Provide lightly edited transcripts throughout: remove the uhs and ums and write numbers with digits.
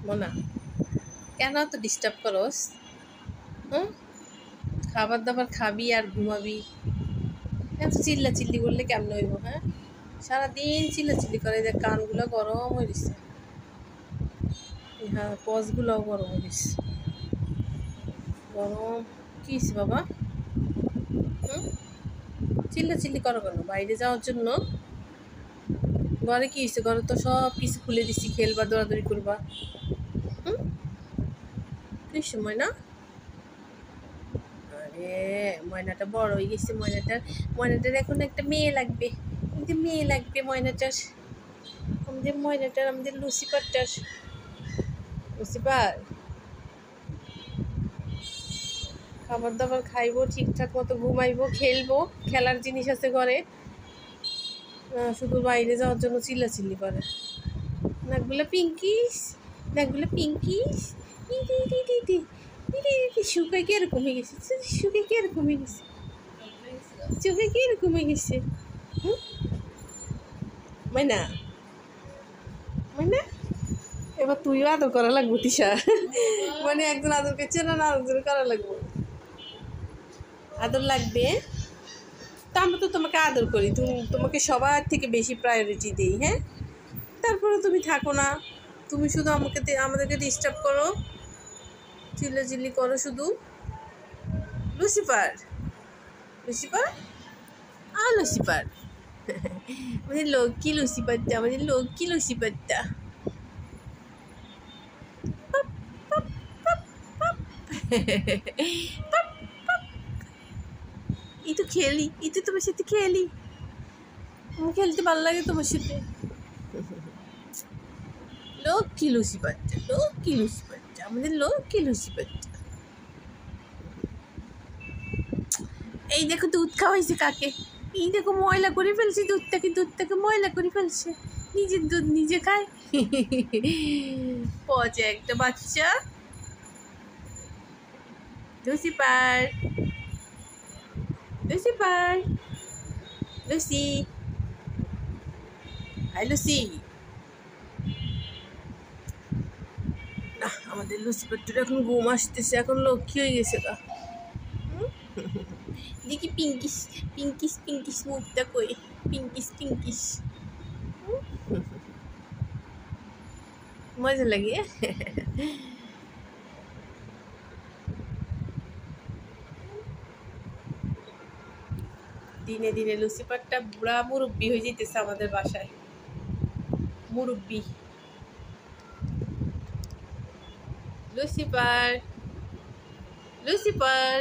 মোনা কেন তো ডিস্টার্ব করস? হুম, খাবার দাবার খাবি আর ঘুমাবি। এত চিল্লা চিল্লি করলে কেমন হইব? হ্যাঁ, সারাদিন চিল্লা চিল্লি করে, যে কানগুলো গরম হয়ে গেছে। হ্যাঁ, পজগুলোও গরম হয়ে গেছে। গরম কি হয়েছে বাবা? হুম, চিল্লা চিল্লি করো কেন? বাইরে যাওয়ার জন্য? ঘরে কি হয়েছে? ঘরে তো সব কিছু খুলে দিচ্ছি, খেলবা, দৌড়াদৌড়ি করবা। হুম, কি সময় না? আরে ময়নাটা বড় হয়ে গেছে। ময়নাটার এখন একটা মেয়ে লাগবে। আমাদের মেয়ে লাগবে ময়নাটার। আমাদের লুসিফারটার। লুসিফার খাবার দাবার খাইবো, ঠিকঠাক মতো ঘুমাইবো, খেলবো, খেলার জিনিস আছে ঘরে। শুধু বাইরে যাওয়ার জন্য চিল্লাচিল্লি করে। নাকগুলো পিঙ্কিস, নাকগুলো পিঙ্কিস। শুকাই কি এরকম হয়ে গেছে? শুকাই কি এরকম হয়ে গেছে? চোখে কি এরকম হয়ে গেছে? মাইনা, মাইনা, এবার তুইও আদর করা লাগবো তিশা। মানে একজন আদর করছে না, আরেকজন করা লাগবো। আদর লাগবে। তা আমরা তো তোমাকে আদর করি, তোমাকে সবার থেকে বেশি প্রায়োরিটি দিই। হ্যাঁ, তারপরে তুমি থাকো না। তুমি শুধু আমাদেরকে ডিস্টার্ব করো, চিল্লাচিল্লি করো শুধু। Lucifer, Lucifer, Lucifer. আমাদের লক্ষ্মী লুসিফারটা, আমাদের লক্ষ্মী লুসিফারটা। এই তো খেলি, এই তো তোমার সাথে খেলি। খেলতে ভালো লাগে তোমার সাথে। লক্ষ্মী লুসিফারটা, লক্ষ্মী লুসিফারটা, আমাদের লক্ষ্মী লুসিফারটা। এই দেখো দুধ খাওয়াইছে কাকে। এই দেখো ময়লা করে ফেলছে দুধটাকে ময়লা করে ফেলছে। নিজের দুধ নিজে খায়। পচে একটা বাচ্চা। Lucifer, Lucifer, Lucy, hi Lucy. না, আমাদের লুসিফারটার এখন ঘুম আসতেছে, এখন লক্ষ্মী হয়ে গেছে গা। দেখি পিঙ্কিস, পিঙ্কিস, পিঙ্কিস মুখটা কই? পিঙ্কিস, পিঙ্কিস। মজা লাগে। দিনে দিনে লুসিফারটা বুড়া মুরব্বি হয়ে যেতেছে আমাদের বাসায়। মুরব্বি লুসিফার, লুসিফার।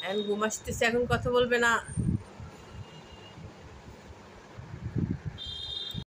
এখন ঘুম আসতেছে, এখন কথা বলবে না।